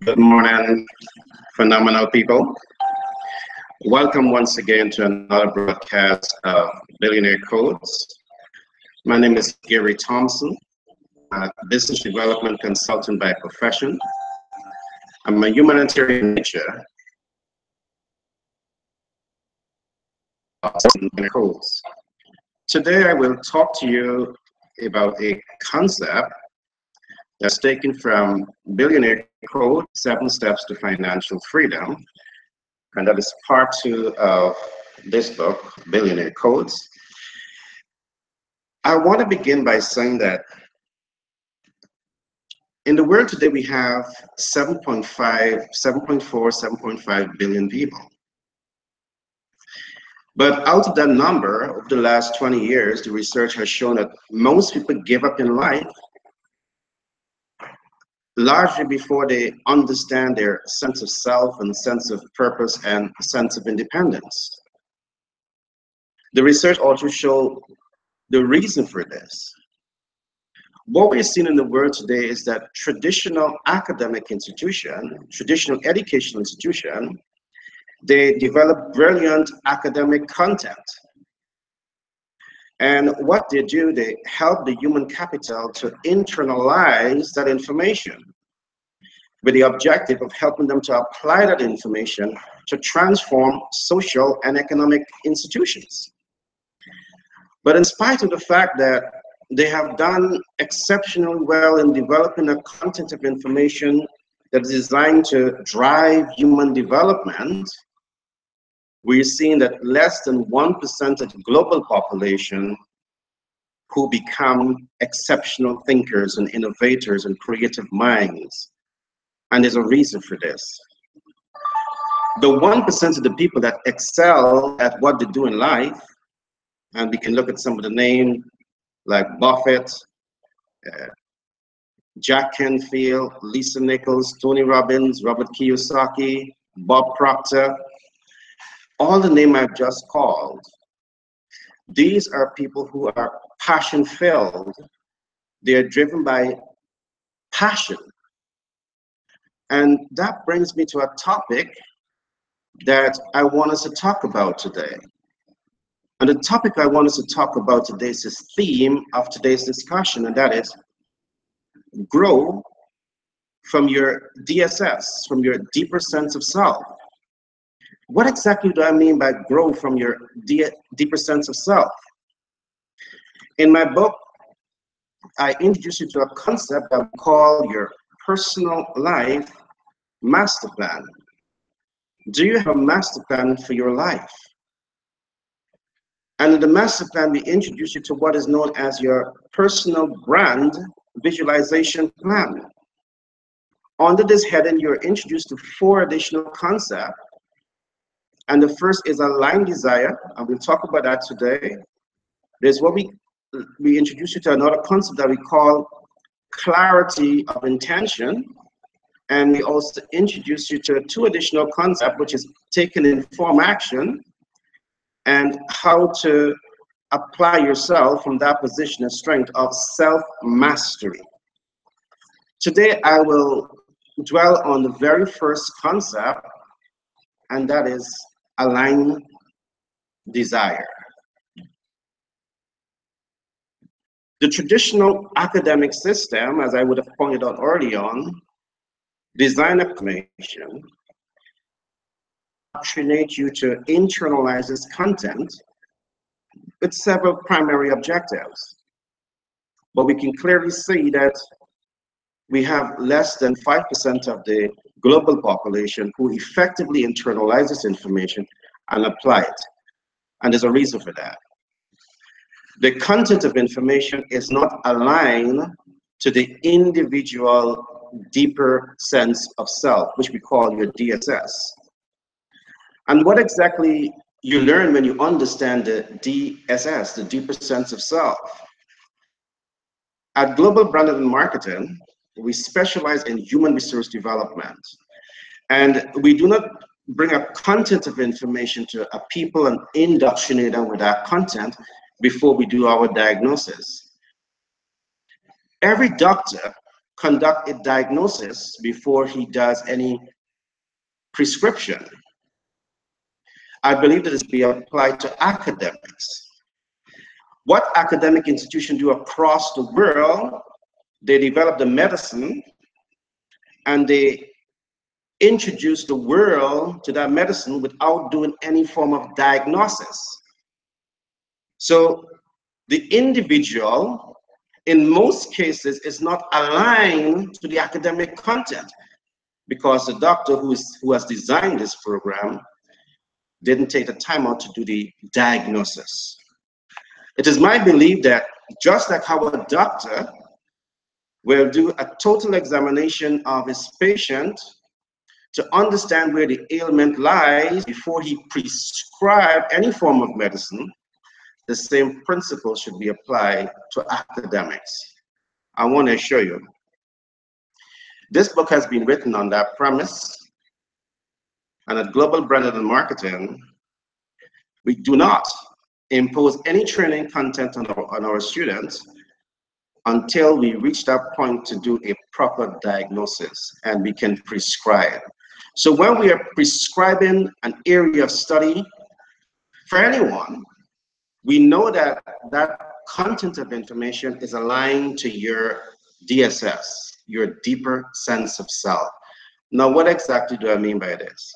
Good morning, phenomenal people. Welcome once again to another broadcast of Billionaire Codes. My name is Gary Thompson, a business development consultant by profession. I'm a humanitarian nature. Codes. Today I will talk to you about a concept that's taken from Billionaire Code, 7 Steps to Financial Freedom. And that is part 2 of this book, Billionaire Codes. I want to begin by saying that in the world today, we have 7.5, 7.4, 7.5 billion people. But out of that number, over the last 20 years, the research has shown that most people give up in life largely before they understand their sense of self and sense of purpose and sense of independence. The research also showed the reason for this. What we're seeing in the world today is that traditional academic institution, traditional educational institution, they develop brilliant academic content. And what they do, they help the human capital to internalize that information with the objective of helping them to apply that information to transform social and economic institutions. But in spite of the fact that they have done exceptionally well in developing the content of information that is designed to drive human development, we're seeing that less than 1% of the global population who become exceptional thinkers and innovators and creative minds. And there's a reason for this. The 1% of the people that excel at what they do in life, and we can look at some of the names like Buffett, Jack Canfield, Lisa Nichols, Tony Robbins, Robert Kiyosaki, Bob Proctor, all the names I've just called, these are people who are passion-filled. They're driven by passion. And that brings me to a topic that I want us to talk about today. And the topic I want us to talk about today is this theme of today's discussion, and that is grow from your DSS, from your deeper sense of self. What exactly do I mean by grow from your deeper sense of self? In my book, I introduce you to a concept that we call your personal life master plan. Do you have a master plan for your life? And in the master plan, we introduce you to what is known as your personal brand visualization plan. Under this heading, you're introduced to 4 additional concepts. And the first is aligned desire, and we'll talk about that today. There's what we introduce you to another concept that we call clarity of intention. And we also introduce you to 2 additional concepts, which is taking informed action and how to apply yourself from that position of strength of self-mastery. Today, I will dwell on the very first concept, and that is aligned desire. The traditional academic system, as I would have pointed out early on, design information, indoctrinate you to internalize this content with several primary objectives. But we can clearly see that we have less than 5% of the global population who effectively internalize this information and apply it. And there's a reason for that. The content of information is not aligned to the individual deeper sense of self, which we call your DSS. And what exactly you learn when you understand the DSS, the deeper sense of self? At Global Branding and Marketing, we specialize in human resource development. And we do not bring a content of information to a people and indoctrinate them with that content before we do our diagnosis. Every doctor conduct a diagnosis before he does any prescription. I believe that it should be applied to academics. What academic institutions do across the world, they develop the medicine and they introduce the world to that medicine without doing any form of diagnosis. So the individual, in most cases, is not aligned to the academic content because the doctor who has designed this program didn't take the time out to do the diagnosis. It is my belief that just like how a doctor will do a total examination of his patient to understand where the ailment lies before he prescribes any form of medicine, the same principle should be applied to academics. I want to assure you, this book has been written on that premise, and at Global Branded and Marketing, we do not impose any training content on our students until we reach that point to do a proper diagnosis and we can prescribe. So when we are prescribing an area of study for anyone, we know that that content of information is aligned to your DSS, your deeper sense of self. Now, what exactly do I mean by this?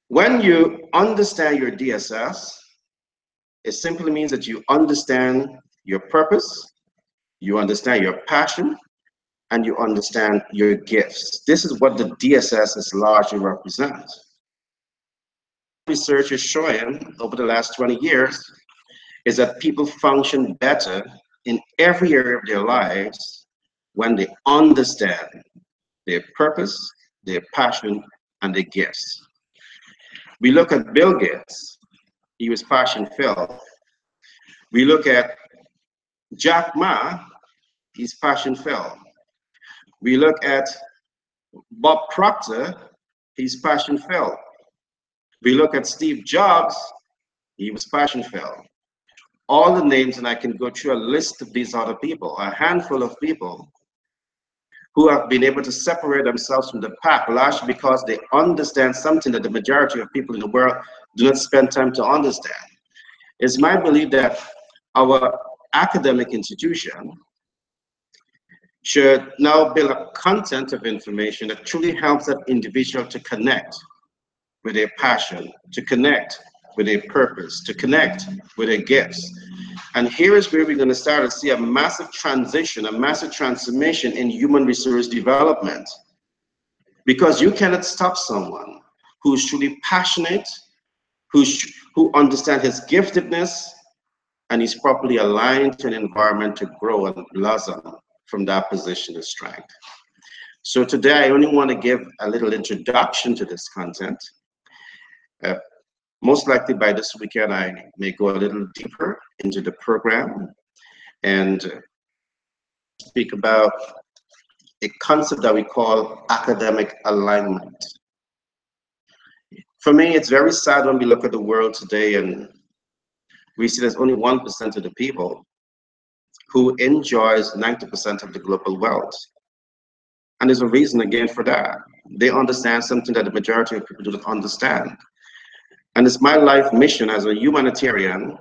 When you understand your DSS, it simply means that you understand your purpose, you understand your passion, and you understand your gifts. This is what the DSS is largely represents. Research is showing over the last 20 years is that people function better in every area of their lives when they understand their purpose, their passion, and their gifts. We look at Bill Gates, he was passion-filled. We look at Jack Ma, he's passion-filled. We look at Bob Proctor, he's passion-filled. We look at Steve Jobs, he was passion-filled. All the names, and I can go through a list of these other people, a handful of people who have been able to separate themselves from the pack, largely because they understand something that the majority of people in the world do not spend time to understand. It's my belief that our academic institution should now build a content of information that truly helps that individual to connect with their passion, to connect with their purpose, to connect with their gifts. And here is where we're going to start to see a massive transition, a massive transformation in human resource development. Because you cannot stop someone who's truly passionate, who understands his giftedness, and is properly aligned to an environment to grow and blossom from that position of strength. So today, I only want to give a little introduction to this content. Most likely by this weekend, I may go a little deeper into the program and speak about a concept that we call academic alignment. For me, it's very sad when we look at the world today and we see there's only 1% of the people who enjoys 90% of the global wealth. And there's a reason again for that. They understand something that the majority of people do not understand. And it's my life mission as a humanitarian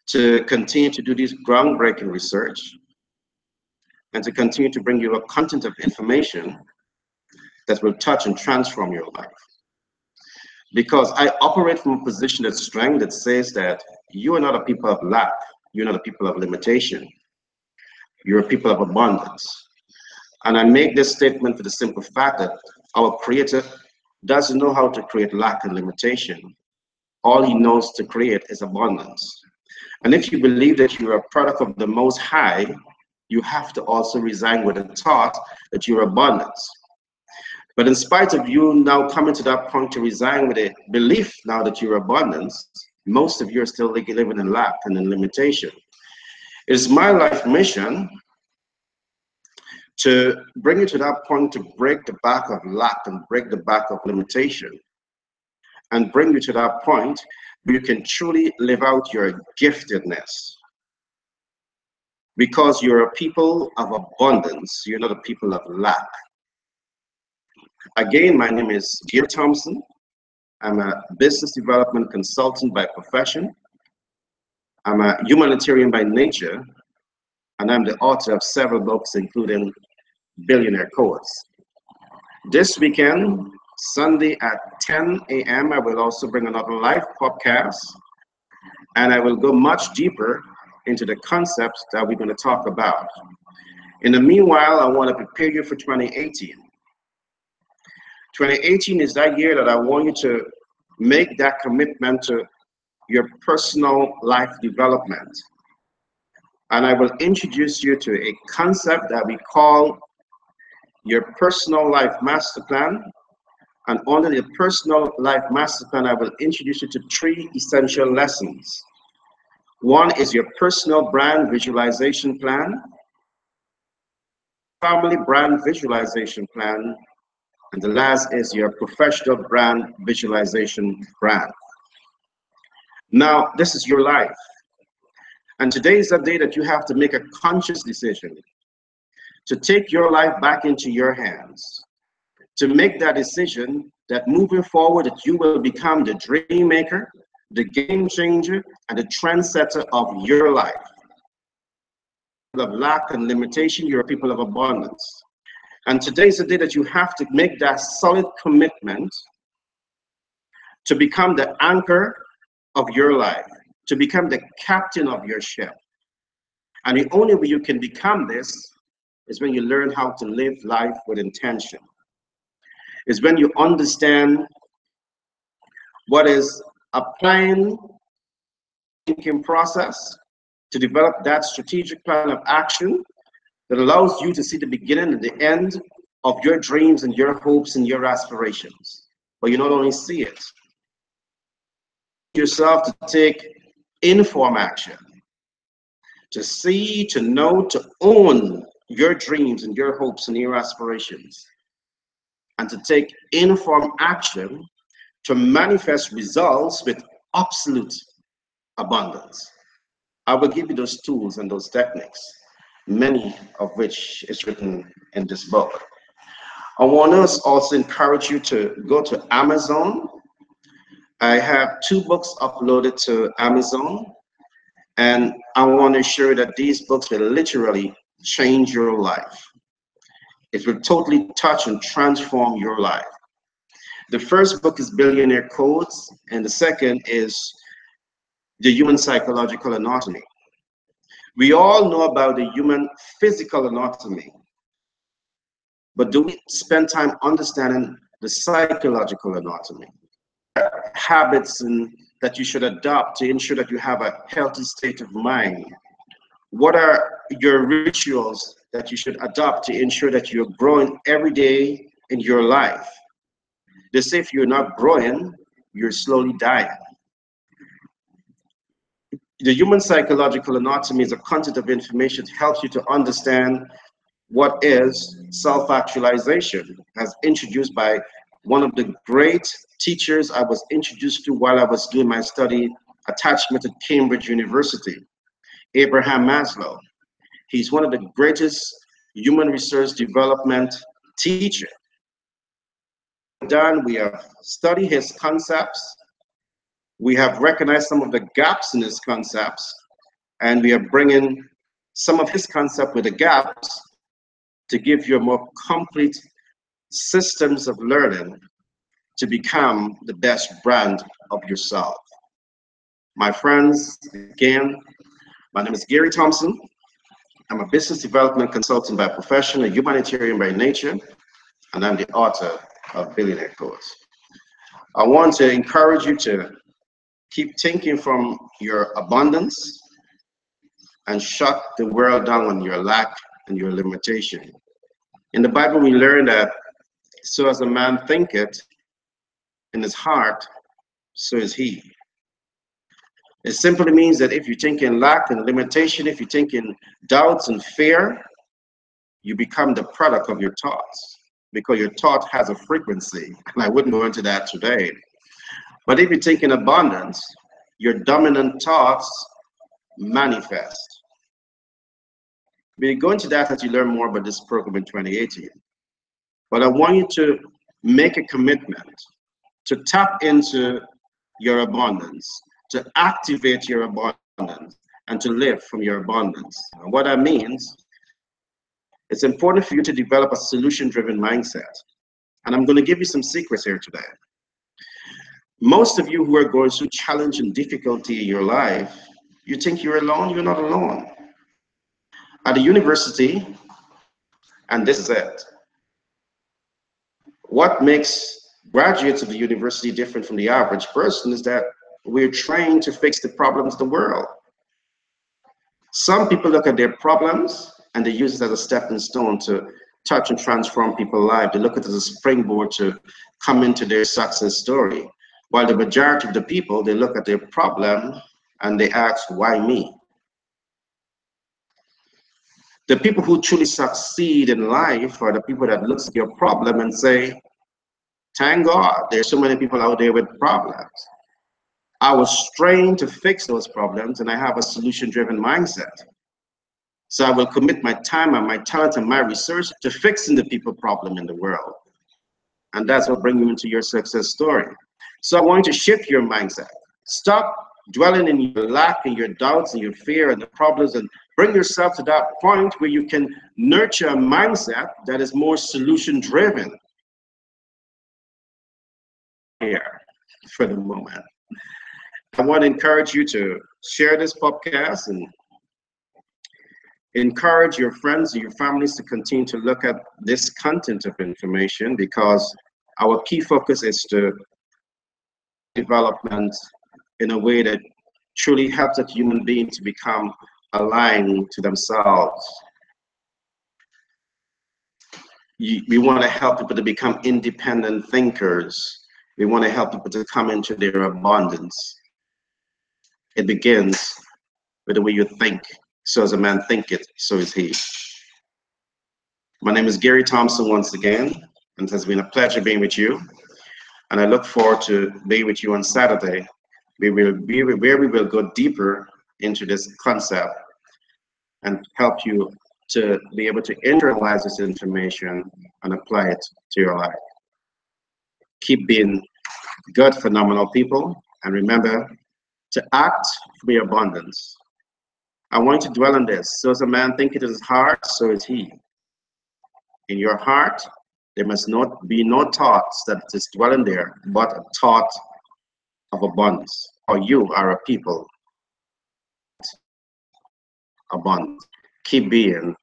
to continue to do this groundbreaking research and to continue to bring you a content of information that will touch and transform your life. Because I operate from a position of strength that says that you are not a people of lack, you're not a people of limitation, you're a people of abundance. And I make this statement for the simple fact that our Creator doesn't know how to create lack and limitation. All he knows to create is abundance. And if you believe that you're a product of the Most High, you have to also resign with the thought that you're abundance. But in spite of you now coming to that point to resign with a belief now that you're abundance, most of you are still living in lack and in limitation. It's my life mission to bring you to that point to break the back of lack and break the back of limitation, and bring you to that point where you can truly live out your giftedness. Because you're a people of abundance, you're not a people of lack. Again, my name is Gary Thompson. I'm a business development consultant by profession. I'm a humanitarian by nature, and I'm the author of several books, including Billionaire Codes. This weekend, Sunday at 10 a.m., I will also bring another live podcast, and I will go much deeper into the concepts that we're going to talk about. In the meanwhile, I want to prepare you for 2018. 2018 is that year that I want you to make that commitment to your personal life development. And I will introduce you to a concept that we call your personal life master plan. And under the personal life master plan, I will introduce you to 3 essential lessons. One is your personal brand visualization plan, family brand visualization plan, and the last is your professional brand visualization brand. Now, this is your life. And today is the day that you have to make a conscious decision to take your life back into your hands, to make that decision that moving forward that you will become the dream maker, the game changer, and the trendsetter of your life. Of lack and limitation, you're a people of abundance. And today is the day that you have to make that solid commitment to become the anchor of your life, to become the captain of your ship. And the only way you can become this is when you learn how to live life with intention. It's when you understand what is applying thinking process to develop that strategic plan of action that allows you to see the beginning and the end of your dreams and your hopes and your aspirations. But you not only see it, yourself to take informed action, to see, to know, to own your dreams and your hopes and your aspirations, and to take informed action to manifest results with absolute abundance. I will give you those tools and those techniques, many of which is written in this book. I want to also encourage you to go to Amazon. I have 2 books uploaded to Amazon, and I want to assure that these books will literally change your life. It will totally touch and transform your life. The first book is Billionaire Codes, and the second is The Human Psychological Anatomy. We all know about the human physical anatomy, but do we spend time understanding the psychological anatomy? Habits that you should adopt to ensure that you have a healthy state of mind? What are your rituals that you should adopt to ensure that you're growing every day in your life? They say if you're not growing, you're slowly dying. The human psychological anatomy is a content of information that helps you to understand what is self-actualization, as introduced by one of the great teachers I was introduced to while I was doing my study attachment at Cambridge University, Abraham Maslow. He's one of the greatest human resource development teachers. We have studied his concepts. We have recognized some of the gaps in his concepts, and we are bringing some of his concepts with the gaps to give you a more complete systems of learning to become the best brand of yourself. My friends, again, my name is Gary Thompson. I'm a business development consultant by profession, a humanitarian by nature, and I'm the author of Billionaire Codes. I want to encourage you to keep thinking from your abundance and shut the world down on your lack and your limitation. In the Bible, we learn that so as a man thinketh in his heart, so is he. It simply means that if you think in lack and limitation, if you think in doubts and fear, you become the product of your thoughts, because your thought has a frequency, and I wouldn't go into that today. But if you think in abundance, your dominant thoughts manifest. We'll go into that as you learn more about this program in 2018. But I want you to make a commitment to tap into your abundance, to activate your abundance, and to live from your abundance. And what that means, it's important for you to develop a solution-driven mindset. And I'm going to give you some secrets here today. Most of you who are going through challenge and difficulty in your life, you think you're alone. You're not alone. At the university, and this is it, what makes graduates of the university different from the average person is that we're trained to fix the problems of the world. Some people look at their problems and they use it as a stepping stone to touch and transform people's lives. They look at it as a springboard to come into their success story. While the majority of the people, they look at their problem and they ask, why me? The people who truly succeed in life are the people that look at your problem and say, thank God, there's so many people out there with problems. I was trained to fix those problems and I have a solution-driven mindset. So I will commit my time and my talent and my research to fixing the people problem in the world. And that's what brings you into your success story. So I want you to shift your mindset. Stop dwelling in your lack and your doubts and your fear and the problems, and bring yourself to that point where you can nurture a mindset that is more solution-driven. Here for the moment. I want to encourage you to share this podcast and encourage your friends and your families to continue to look at this content of information, because our key focus is to development in a way that truly helps a human being to become aligned to themselves. We want to help people to become independent thinkers. We want to help people to come into their abundance. It begins with the way you think. So as a man thinketh, so is he. My name is Gary Thompson once again, and it has been a pleasure being with you. And I look forward to being with you on Saturday, where we will go deeper into this concept and help you to be able to internalize this information and apply it to your life. Keep being good, phenomenal people, and remember to act for your abundance. I want you to dwell on this. So as a man thinketh in his heart, so is he. In your heart, there must not be no thoughts that is dwelling there, but a thought of abundance. For you are a people abundance. Keep being